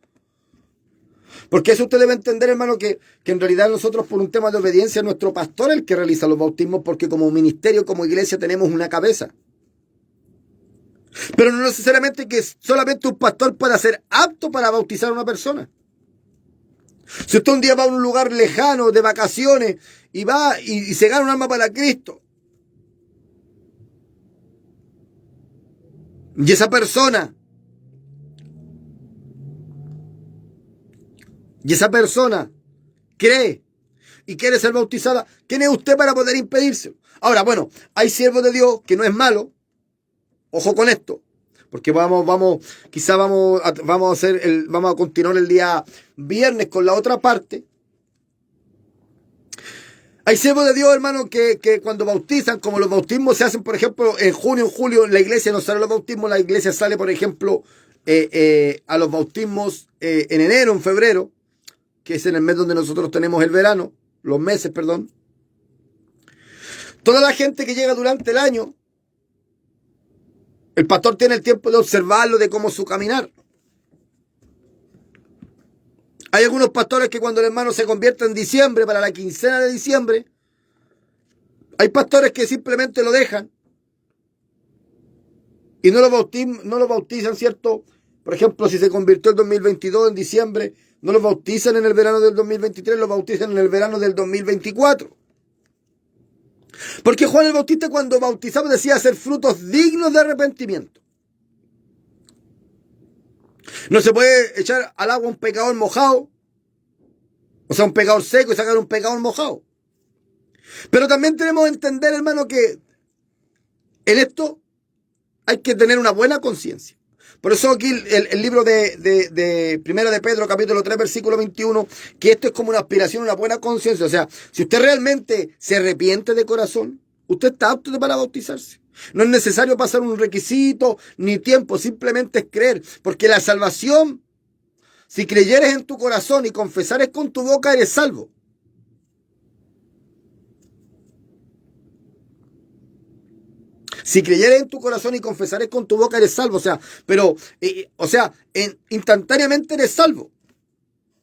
porque eso usted debe entender, hermano, que en realidad nosotros, por un tema de obediencia, nuestro pastor es el que realiza los bautismos, porque como ministerio, como iglesia, tenemos una cabeza. Pero no necesariamente que solamente un pastor pueda ser apto para bautizar a una persona. Si usted un día va a un lugar lejano de vacaciones y va y se gana un alma para Cristo, y esa persona cree y quiere ser bautizada, ¿quién es usted para poder impedírselo? Ahora, bueno, hay siervos de Dios que no es malo. Ojo con esto, porque vamos a continuar el día viernes con la otra parte. Hay siervos de Dios, hermano, que cuando bautizan, como los bautismos se hacen, por ejemplo, en junio, en julio, la iglesia no sale a los bautismos, la iglesia sale, por ejemplo, a los bautismos en enero, en febrero, que es en el mes donde nosotros tenemos el verano, los meses, perdón. Toda la gente que llega durante el año, el pastor tiene el tiempo de observarlo, de cómo su caminar. Hay algunos pastores que cuando el hermano se convierte en diciembre, para la quincena de diciembre, hay pastores que simplemente lo dejan y no lo bautizan, ¿cierto? Por ejemplo, si se convirtió el 2022 en diciembre, no lo bautizan en el verano del 2023, lo bautizan en el verano del 2024. Porque Juan el Bautista, cuando bautizaba, decía hacer frutos dignos de arrepentimiento. No se puede echar al agua un pecador mojado, o sea, un pecador seco, y sacar un pecador mojado. Pero también tenemos que entender, hermano, que en esto hay que tener una buena conciencia. Por eso aquí el libro de Primera de Pedro, capítulo 3, versículo 21, que esto es como una aspiración, una buena conciencia. O sea, si usted realmente se arrepiente de corazón, usted está apto para bautizarse. No es necesario pasar un requisito ni tiempo, simplemente es creer. Porque la salvación, si creyeres en tu corazón y confesares con tu boca, eres salvo. Si creyeres en tu corazón y confesares con tu boca, eres salvo. O sea, instantáneamente eres salvo.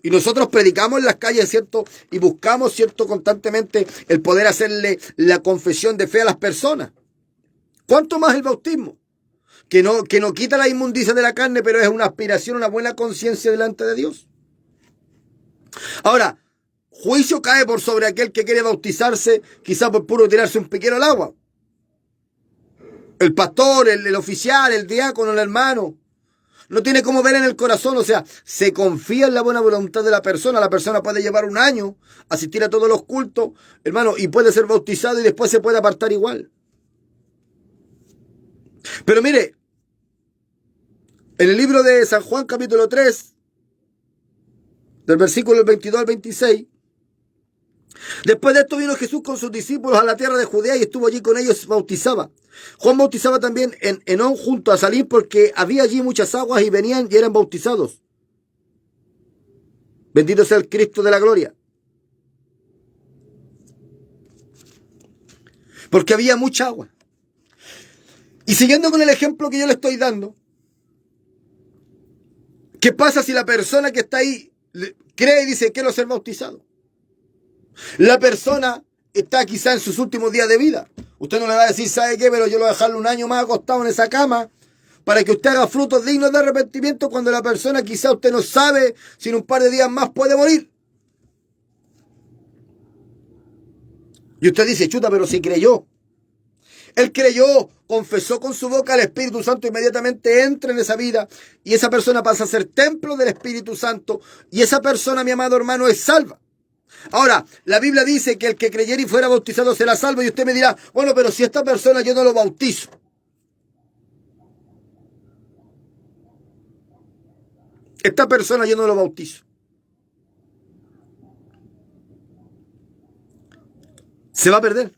Y nosotros predicamos en las calles, ¿cierto? Y buscamos, ¿cierto? Constantemente el poder hacerle la confesión de fe a las personas. ¿Cuánto más el bautismo? Que no quita la inmundicia de la carne, pero es una aspiración, una buena conciencia delante de Dios. Ahora, juicio cae por sobre aquel que quiere bautizarse, quizá por puro tirarse un piquero al agua. El pastor, el oficial, el diácono, el hermano, no tiene cómo ver en el corazón, o sea, se confía en la buena voluntad de la persona puede llevar un año, asistir a todos los cultos, hermano, y puede ser bautizado y después se puede apartar igual. Pero mire, en el libro de San Juan capítulo 3, del versículo 22 al 26, después de esto vino Jesús con sus discípulos a la tierra de Judea y estuvo allí con ellos, bautizaba. Juan bautizaba también en Enón junto a Salim porque había allí muchas aguas y venían y eran bautizados. Bendito sea el Cristo de la gloria. Porque había mucha agua. Y siguiendo con el ejemplo que yo le estoy dando, ¿qué pasa si la persona que está ahí cree y dice quiero ser bautizado? La persona está quizá en sus últimos días de vida. Usted no le va a decir, ¿sabe qué? Pero yo lo voy a dejarle un año más acostado en esa cama para que usted haga frutos dignos de arrepentimiento cuando la persona quizá usted no sabe si en un par de días más puede morir. Y usted dice, chuta, pero si creyó. Él creyó, confesó con su boca, el Espíritu Santo inmediatamente entra en esa vida y esa persona pasa a ser templo del Espíritu Santo y esa persona, mi amado hermano, es salva. Ahora, la Biblia dice que el que creyera y fuera bautizado será salvo y usted me dirá, bueno, pero si esta persona yo no lo bautizo. Esta persona yo no lo bautizo. Se va a perder.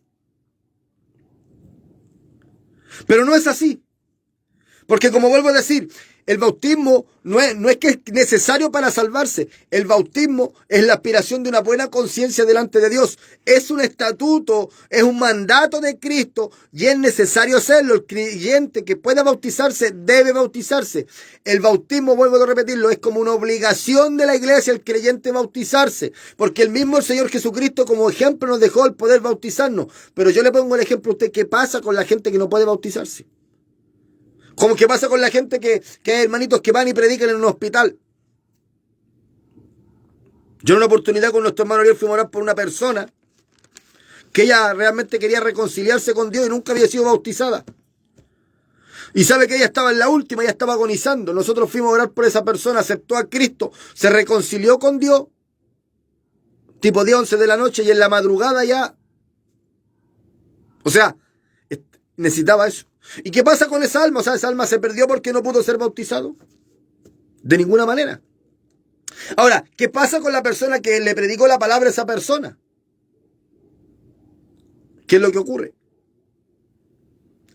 Pero no es así. Porque como vuelvo a decir, el bautismo no es que es necesario para salvarse. El bautismo es la aspiración de una buena conciencia delante de Dios. Es un estatuto, es un mandato de Cristo y es necesario hacerlo. El creyente que pueda bautizarse debe bautizarse. El bautismo, vuelvo a repetirlo, es como una obligación de la iglesia el creyente bautizarse. Porque el mismo Señor Jesucristo como ejemplo nos dejó el poder bautizarnos. Pero yo le pongo el ejemplo a usted, ¿qué pasa con la gente que no puede bautizarse? Como que pasa con la gente que hay hermanitos que van y predican en un hospital. Yo en una oportunidad con nuestro hermano Ariel fuimos a orar por una persona que ella realmente quería reconciliarse con Dios y nunca había sido bautizada. Y sabe que ella estaba en la última, ella estaba agonizando. Nosotros fuimos a orar por esa persona, aceptó a Cristo, se reconcilió con Dios, tipo 10, 11 de la noche y en la madrugada ya. O sea, necesitaba eso. ¿Y qué pasa con esa alma? O sea, esa alma se perdió porque no pudo ser bautizado. De ninguna manera. Ahora, ¿qué pasa con la persona que le predicó la palabra a esa persona? ¿Qué es lo que ocurre?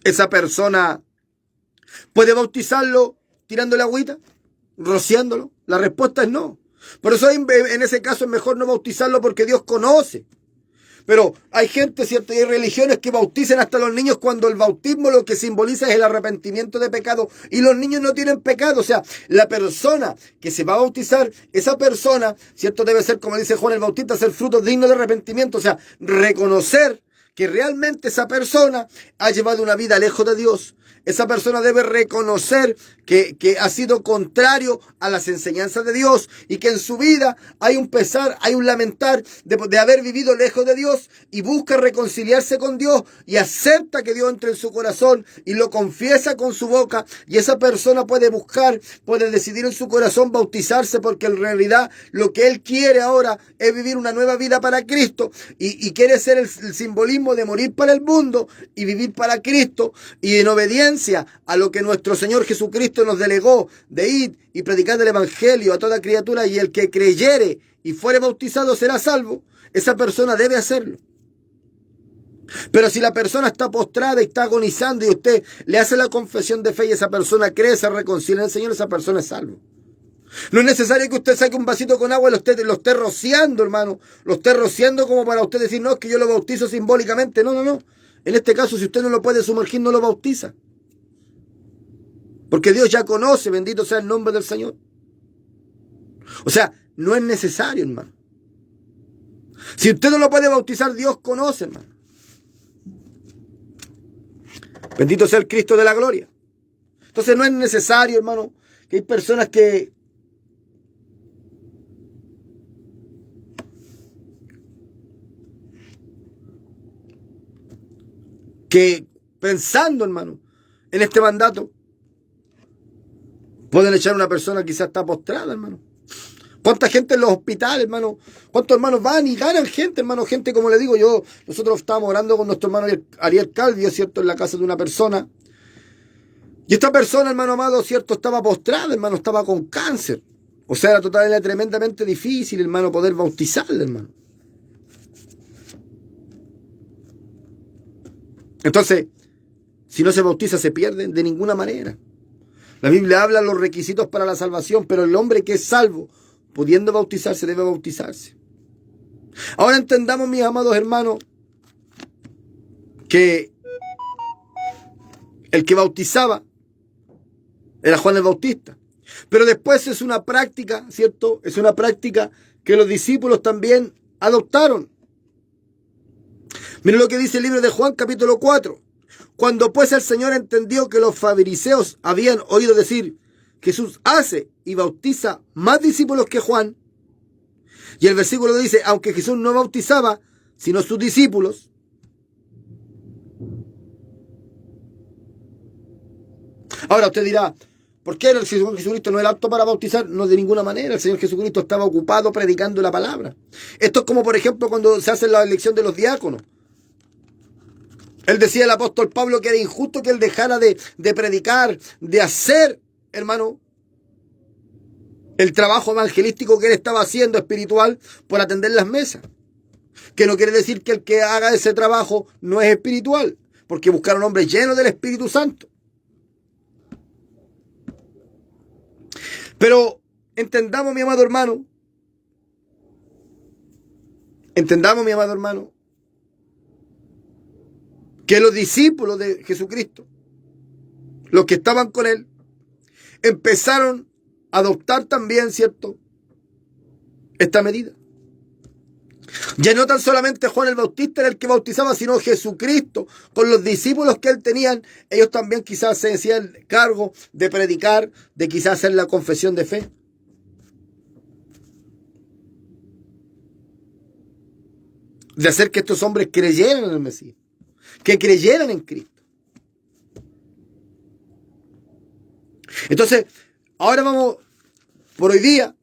Esa persona puede bautizarlo tirándole agüita, rociándolo. La respuesta es no. Por eso en ese caso es mejor no bautizarlo porque Dios conoce. Pero hay gente, ¿cierto? Y hay religiones que bautizan hasta los niños cuando el bautismo lo que simboliza es el arrepentimiento de pecado y los niños no tienen pecado. O sea, la persona que se va a bautizar, esa persona, ¿cierto? Debe ser, como dice Juan el Bautista, ser fruto digno de arrepentimiento. O sea, reconocer que realmente esa persona ha llevado una vida lejos de Dios. Esa persona debe reconocer que ha sido contrario a las enseñanzas de Dios y que en su vida hay un pesar, hay un lamentar de haber vivido lejos de Dios y busca reconciliarse con Dios y acepta que Dios entre en su corazón y lo confiesa con su boca y esa persona puede buscar, puede decidir en su corazón bautizarse porque en realidad lo que él quiere ahora es vivir una nueva vida para Cristo y quiere ser el simbolismo de morir para el mundo y vivir para Cristo y en obediencia a lo que nuestro Señor Jesucristo nos delegó de ir y predicar el evangelio a toda criatura y el que creyere y fuere bautizado será salvo, esa persona debe hacerlo. Pero si la persona está postrada y está agonizando y usted le hace la confesión de fe y esa persona cree, se reconcilia en el Señor, esa persona es salvo. No es necesario que usted saque un vasito con agua y lo esté rociando, hermano. Lo esté rociando como para usted decir, no, es que yo lo bautizo simbólicamente. No, no, no. En este caso, si usted no lo puede sumergir, no lo bautiza. Porque Dios ya conoce, bendito sea el nombre del Señor. O sea, no es necesario, hermano. Si usted no lo puede bautizar, Dios conoce, hermano. Bendito sea el Cristo de la gloria. Entonces no es necesario, hermano, que hay personas que pensando, hermano, en este mandato, pueden echar a una persona que quizás está postrada, hermano. ¿Cuánta gente en los hospitales, hermano? ¿Cuántos hermanos van y ganan gente, hermano? Gente, como le digo yo, nosotros estábamos orando con nuestro hermano Ariel Calvio, ¿cierto? En la casa de una persona. Y esta persona, hermano amado, ¿cierto? Estaba postrada, hermano, estaba con cáncer. O sea, era totalmente, tremendamente difícil, hermano, poder bautizarle, hermano. Entonces, si no se bautiza, se pierden de ninguna manera. La Biblia habla de los requisitos para la salvación, pero el hombre que es salvo, pudiendo bautizarse, debe bautizarse. Ahora entendamos, mis amados hermanos, que el que bautizaba era Juan el Bautista. Pero después es una práctica, ¿cierto? Es una práctica que los discípulos también adoptaron. Miren lo que dice el libro de Juan, capítulo 4. Cuando pues el Señor entendió que los fariseos habían oído decir: Jesús hace y bautiza más discípulos que Juan. Y el versículo dice: aunque Jesús no bautizaba, sino sus discípulos. Ahora usted dirá, ¿por qué el Señor Jesucristo no era apto para bautizar? No, de ninguna manera. El Señor Jesucristo estaba ocupado predicando la palabra. Esto es como, por ejemplo, cuando se hace la elección de los diáconos. Él decía, el apóstol Pablo, que era injusto que él dejara de predicar, de hacer, hermano, el trabajo evangelístico que él estaba haciendo espiritual por atender las mesas. Que no quiere decir que el que haga ese trabajo no es espiritual, porque buscaron hombres llenos del Espíritu Santo. Pero entendamos, mi amado hermano, que los discípulos de Jesucristo, los que estaban con él, empezaron a adoptar también, ¿cierto?, esta medida. Ya no tan solamente Juan el Bautista era el que bautizaba, sino Jesucristo, con los discípulos que él tenía, ellos también quizás se hacían cargo de predicar, de quizás hacer la confesión de fe. De hacer que estos hombres creyeran en el Mesías, que creyeran en Cristo. Entonces, ahora vamos por hoy día,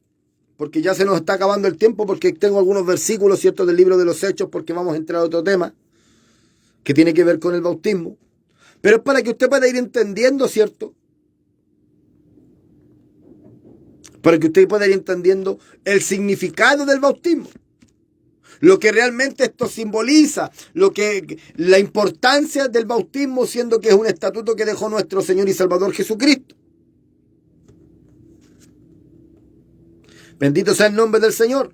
porque ya se nos está acabando el tiempo, porque tengo algunos versículos, ¿cierto?, del libro de los Hechos, porque vamos a entrar a otro tema que tiene que ver con el bautismo. Pero es para que usted pueda ir entendiendo, ¿cierto? Para que usted pueda ir entendiendo el significado del bautismo. Lo que realmente esto simboliza, la importancia del bautismo, siendo que es un estatuto que dejó nuestro Señor y Salvador Jesucristo. Bendito sea el nombre del Señor.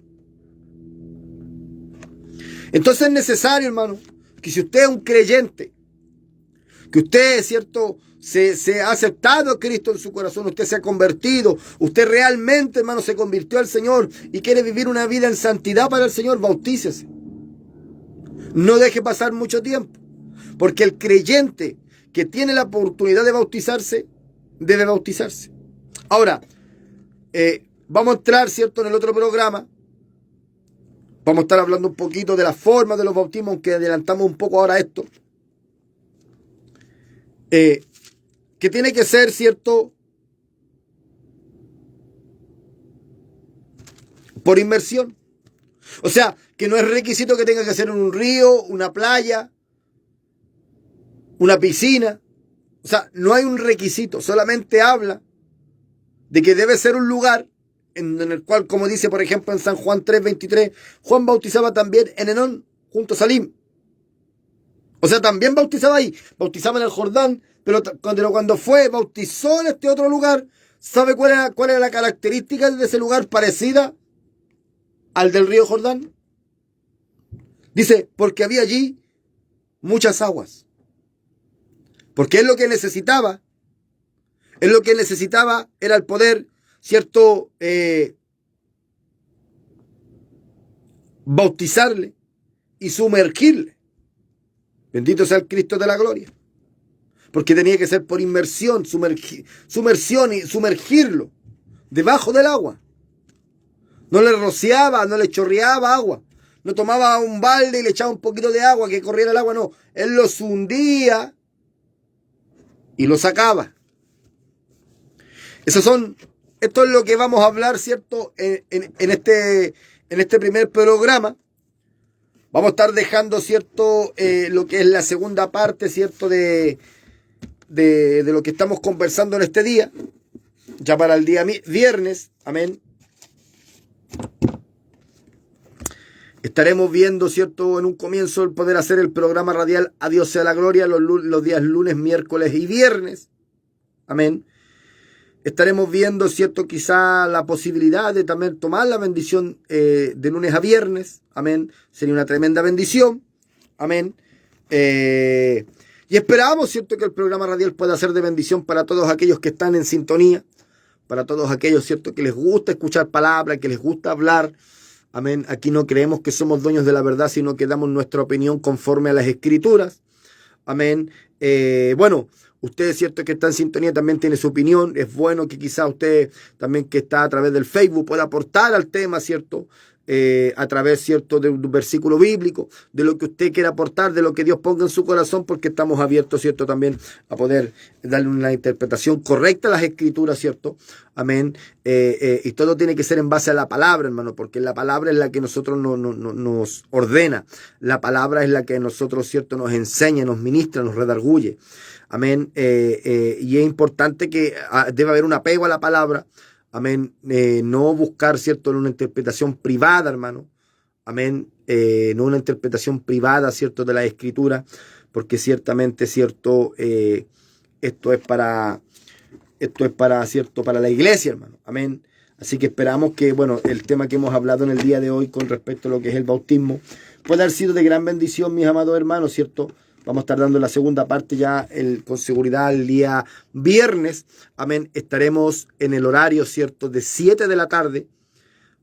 Entonces es necesario, hermano, que si usted es un creyente, que usted, ¿cierto?, se ha aceptado a Cristo en su corazón, usted se ha convertido, usted realmente, hermano, se convirtió al Señor y quiere vivir una vida en santidad para el Señor, bautícese. No deje pasar mucho tiempo, porque el creyente que tiene la oportunidad de bautizarse, debe bautizarse. Ahora, vamos a entrar, ¿cierto?, en el otro programa. Vamos a estar hablando un poquito de la forma de los bautismos, aunque adelantamos un poco ahora esto. Que tiene que ser, ¿cierto?, por inmersión. O sea, que no es requisito que tenga que ser en un río, una playa, una piscina. O sea, no hay un requisito, solamente habla de que debe ser un lugar en el cual, como dice por ejemplo en San Juan 3:23, Juan bautizaba también en Enón, junto a Salim. O sea, también bautizaba ahí, bautizaba en el Jordán, pero cuando fue, bautizó en este otro lugar. ¿Sabe cuál era la característica de ese lugar parecida al del río Jordán? Dice, porque había allí muchas aguas. Porque él lo que necesitaba era el poder, ¿cierto?, bautizarle y sumergirle. Bendito sea el Cristo de la gloria. Porque tenía que ser por inmersión, sumersión y sumergirlo debajo del agua. No le rociaba, no le chorreaba agua. No tomaba un balde y le echaba un poquito de agua que corriera el agua, no. Él los hundía y lo sacaba. Esto es lo que vamos a hablar, ¿cierto? En este primer programa. Vamos a estar dejando, ¿cierto? Lo que es la segunda parte, ¿cierto? De lo que estamos conversando en este día. Ya para el día viernes. Amén. Estaremos viendo, ¿cierto? En un comienzo el poder hacer el programa radial A Dios sea la gloria los días lunes, miércoles y viernes. Amén. Estaremos viendo, ¿cierto? Quizá la posibilidad de también tomar la bendición de lunes a viernes. Amén. Sería una tremenda bendición. Amén. Y esperamos, ¿cierto? Que el programa radial pueda ser de bendición para todos aquellos que están en sintonía. Para todos aquellos, ¿cierto? Que les gusta escuchar palabras, que les gusta hablar. Amén. Aquí no creemos que somos dueños de la verdad, sino que damos nuestra opinión conforme a las Escrituras. Amén. Bueno, usted, cierto, que está en sintonía también tiene su opinión. Es bueno que quizá usted también que está a través del Facebook pueda aportar al tema, ¿cierto? A través, ¿cierto?, de un versículo bíblico, de lo que usted quiera aportar, de lo que Dios ponga en su corazón, porque estamos abiertos, ¿cierto?, también a poder darle una interpretación correcta a las Escrituras, ¿cierto? Amén. Y todo tiene que ser en base a la palabra, hermano, porque la palabra es la que nosotros nos ordena. La palabra es la que nosotros, ¿cierto?, nos enseña, nos ministra, nos redarguye. Amén. Y es importante que debe haber un apego a la palabra. Amén. No buscar, ¿cierto?, una interpretación privada, hermano. Amén. No una interpretación privada, ¿cierto?, de la Escritura, porque ciertamente, ¿cierto?, esto es para, ¿cierto?, para la iglesia, hermano. Amén. Así que esperamos que, bueno, el tema que hemos hablado en el día de hoy con respecto a lo que es el bautismo pueda haber sido de gran bendición, mis amados hermanos, ¿cierto? Vamos a estar dando la segunda parte ya con seguridad el día viernes. Amén. Estaremos en el horario, ¿cierto?, de 7 de la tarde.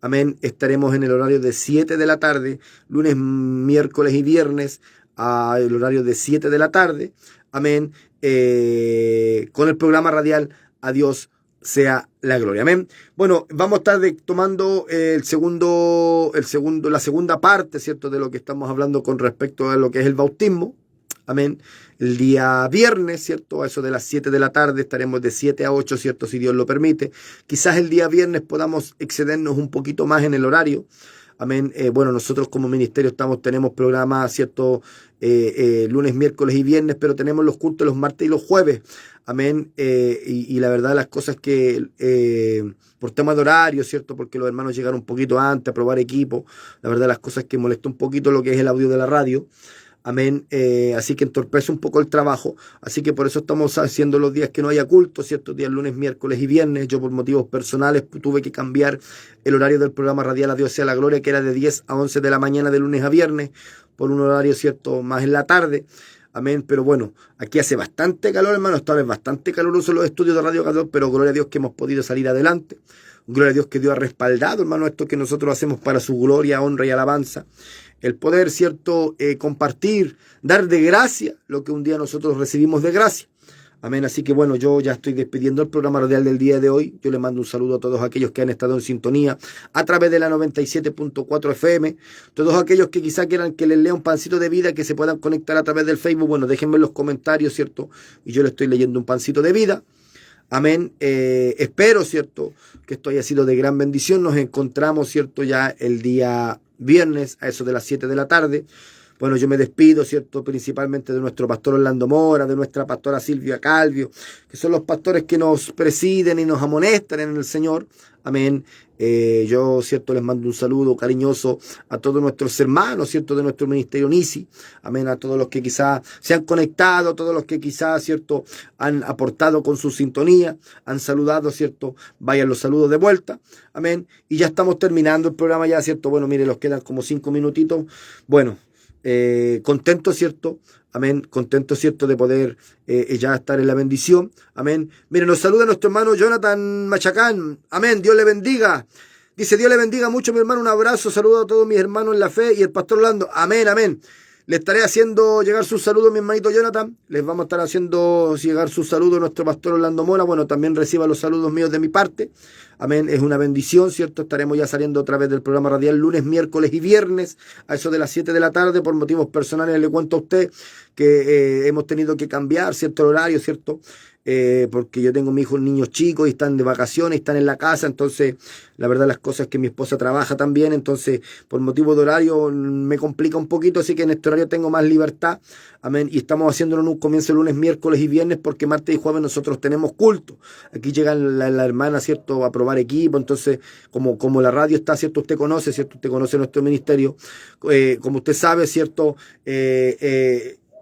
Amén. Estaremos en el horario de 7 de la tarde, lunes, miércoles y viernes, el horario de 7 de la tarde. Amén. Con el programa radial A Dios sea la gloria. Amén. Bueno, vamos a estar tomando la segunda parte, ¿cierto?, de lo que estamos hablando con respecto a lo que es el bautismo. Amén. El día viernes, ¿cierto? A eso de las 7 de la tarde estaremos de 7 a 8, ¿cierto? Si Dios lo permite. Quizás el día viernes podamos excedernos un poquito más en el horario. Amén. Bueno, nosotros como ministerio tenemos programas, ¿cierto? Lunes, miércoles y viernes, pero tenemos los cultos los martes y los jueves. Amén. Y la verdad las cosas que por tema de horario, ¿cierto? Porque los hermanos llegaron un poquito antes a probar equipo. La verdad las cosas que molestó un poquito lo que es el audio de la radio. Amén. Así que entorpece un poco el trabajo. Así que por eso estamos haciendo los días que no haya culto, ¿cierto? Días lunes, miércoles y viernes. Yo por motivos personales tuve que cambiar el horario del programa radial A Dios sea la gloria, que era de 10 a 11 de la mañana de lunes a viernes, por un horario, ¿cierto?, más en la tarde. Amén. Pero bueno, aquí hace bastante calor, hermano. Esta vez bastante caluroso los estudios de Radio Calor, pero gloria a Dios que hemos podido salir adelante. Gloria a Dios que Dios ha respaldado, hermano, esto que nosotros hacemos para su gloria, honra y alabanza. El poder, ¿cierto?, compartir, dar de gracia lo que un día nosotros recibimos de gracia. Amén. Así que bueno, yo ya estoy despidiendo el programa radial del día de hoy. Yo le mando un saludo a todos aquellos que han estado en sintonía a través de la 97.4 FM. Todos aquellos que quizá quieran que les lea un pancito de vida, que se puedan conectar a través del Facebook. Bueno, déjenme en los comentarios, ¿cierto? Y yo le estoy leyendo un pancito de vida. Amén. Espero, ¿cierto?, que esto haya sido de gran bendición. Nos encontramos, ¿cierto?, ya el día viernes a eso de las 7 de la tarde. Bueno, yo me despido, ¿cierto?, principalmente de nuestro pastor Orlando Mora, de nuestra pastora Silvia Calvio, que son los pastores que nos presiden y nos amonestan en el Señor. Amén. Yo, ¿cierto?, les mando un saludo cariñoso a todos nuestros hermanos, ¿cierto?, de nuestro ministerio Nisi. Amén. A todos los que quizás se han conectado, a todos los que quizás, ¿cierto?, han aportado con su sintonía, han saludado, ¿cierto? Vayan los saludos de vuelta. Amén. Y ya estamos terminando el programa ya, ¿cierto? Bueno, mire, nos quedan como 5 minutitos. Bueno, contento, ¿cierto? Amén. Contento, ¿cierto?, de poder ya estar en la bendición. Amén. Mire, nos saluda nuestro hermano Jonathan Machacán. Amén. Dios le bendiga. Dice, Dios le bendiga mucho, mi hermano. Un abrazo, saludo a todos mis hermanos en la fe y el pastor Orlando. Amén, amén. Le estaré haciendo llegar sus saludos, mi hermanito Jonathan. Les vamos a estar haciendo llegar sus saludos a nuestro pastor Orlando Mora. Bueno, también reciba los saludos míos de mi parte. Amén. Es una bendición, ¿cierto? Estaremos ya saliendo otra vez del programa radial lunes, miércoles y viernes a eso de las 7 de la tarde. Por motivos personales le cuento a usted que hemos tenido que cambiar, ¿cierto? El horario, ¿cierto? Porque yo tengo mis hijos niños chicos y están de vacaciones, están en la casa, entonces la verdad las cosas es que mi esposa trabaja también, entonces por motivo de horario me complica un poquito, así que en este horario tengo más libertad, amén, y estamos haciéndolo en un comienzo lunes, miércoles y viernes, porque martes y jueves nosotros tenemos culto, aquí llegan la hermana, ¿cierto?, a probar equipo, entonces como la radio está, ¿cierto?, usted conoce, ¿cierto?, usted conoce nuestro ministerio, como usted sabe, ¿cierto?,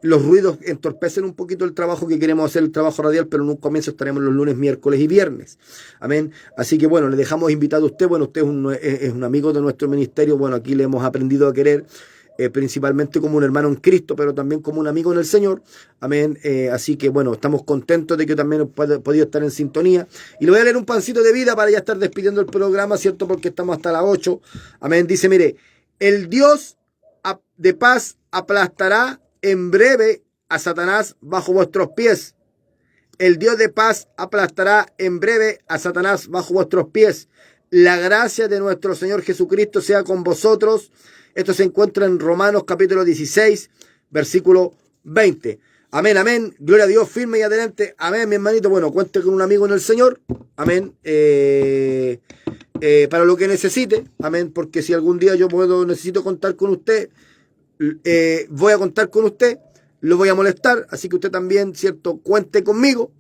los ruidos entorpecen un poquito el trabajo que queremos hacer, el trabajo radial, pero en un comienzo estaremos los lunes, miércoles y viernes. Amén. Así que bueno, le dejamos invitado a usted. Bueno, usted es un amigo de nuestro ministerio. Bueno, aquí le hemos aprendido a querer, principalmente como un hermano en Cristo, pero también como un amigo en el Señor. Amén. Así que bueno, estamos contentos de que también he podido estar en sintonía. Y le voy a leer un pancito de vida para ya estar despidiendo el programa, ¿cierto? Porque estamos hasta las 8. Amén. Dice, mire, el Dios de paz aplastará en breve a Satanás bajo vuestros pies. El Dios de paz aplastará en breve a Satanás bajo vuestros pies. La gracia de nuestro Señor Jesucristo sea con vosotros. Esto se encuentra en Romanos capítulo 16, versículo 20. Amén, amén. Gloria a Dios, firme y adelante. Amén, mi hermanito. Bueno, cuente con un amigo en el Señor. Amén. Para lo que necesite. Amén. Porque si algún día yo necesito contar con usted, voy a contar con usted, lo voy a molestar, así que usted también, ¿cierto?, cuente conmigo,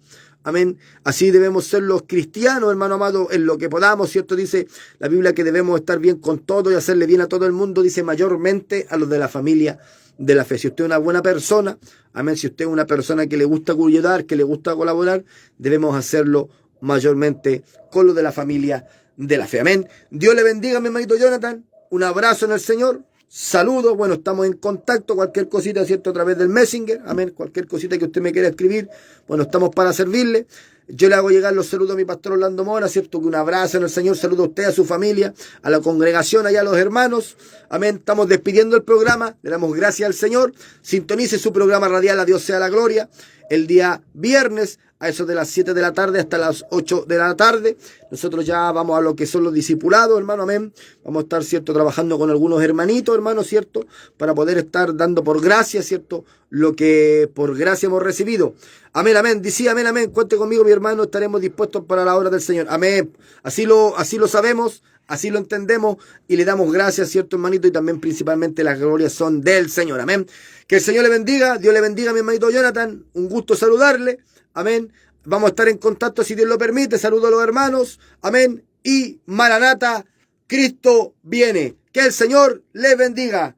amén. Así debemos ser los cristianos, hermano amado, en lo que podamos, ¿cierto? Dice la Biblia que debemos estar bien con todo y hacerle bien a todo el mundo, dice mayormente a los de la familia de la fe. Si usted es una buena persona, amén, si usted es una persona que le gusta ayudar, que le gusta colaborar, debemos hacerlo mayormente con los de la familia de la fe, amén. Dios le bendiga, mi hermanito Jonathan, un abrazo en el Señor. Saludos, bueno, estamos en contacto, cualquier cosita, ¿cierto?, a través del Messenger, amén, cualquier cosita que usted me quiera escribir, bueno, estamos para servirle. Yo le hago llegar los saludos a mi pastor Orlando Mora, ¿cierto?, que un abrazo en el Señor, saludo a usted, a su familia, a la congregación, allá a los hermanos, amén. Estamos despidiendo el programa, le damos gracias al Señor. Sintonice su programa radial, a Dios sea la gloria, el día viernes a eso de las 7 de la tarde hasta las 8 de la tarde. Nosotros ya vamos a lo que son los discipulados, hermano, amén. Vamos a estar, ¿cierto?, trabajando con algunos hermanitos, hermano, ¿cierto?, para poder estar dando por gracia, ¿cierto?, lo que por gracia hemos recibido. Amén, amén. Dice amén, amén. Cuente conmigo, mi hermano, estaremos dispuestos para la obra del Señor. Amén. Así lo sabemos, así lo entendemos y le damos gracias, ¿cierto, hermanito? Y también principalmente las glorias son del Señor. Amén. Que el Señor le bendiga, Dios le bendiga, mi hermanito Jonathan. Un gusto saludarle. Amén. Vamos a estar en contacto si Dios lo permite. Saludo a los hermanos. Amén. Y Maranata, Cristo viene. Que el Señor les bendiga.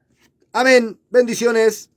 Amén. Bendiciones.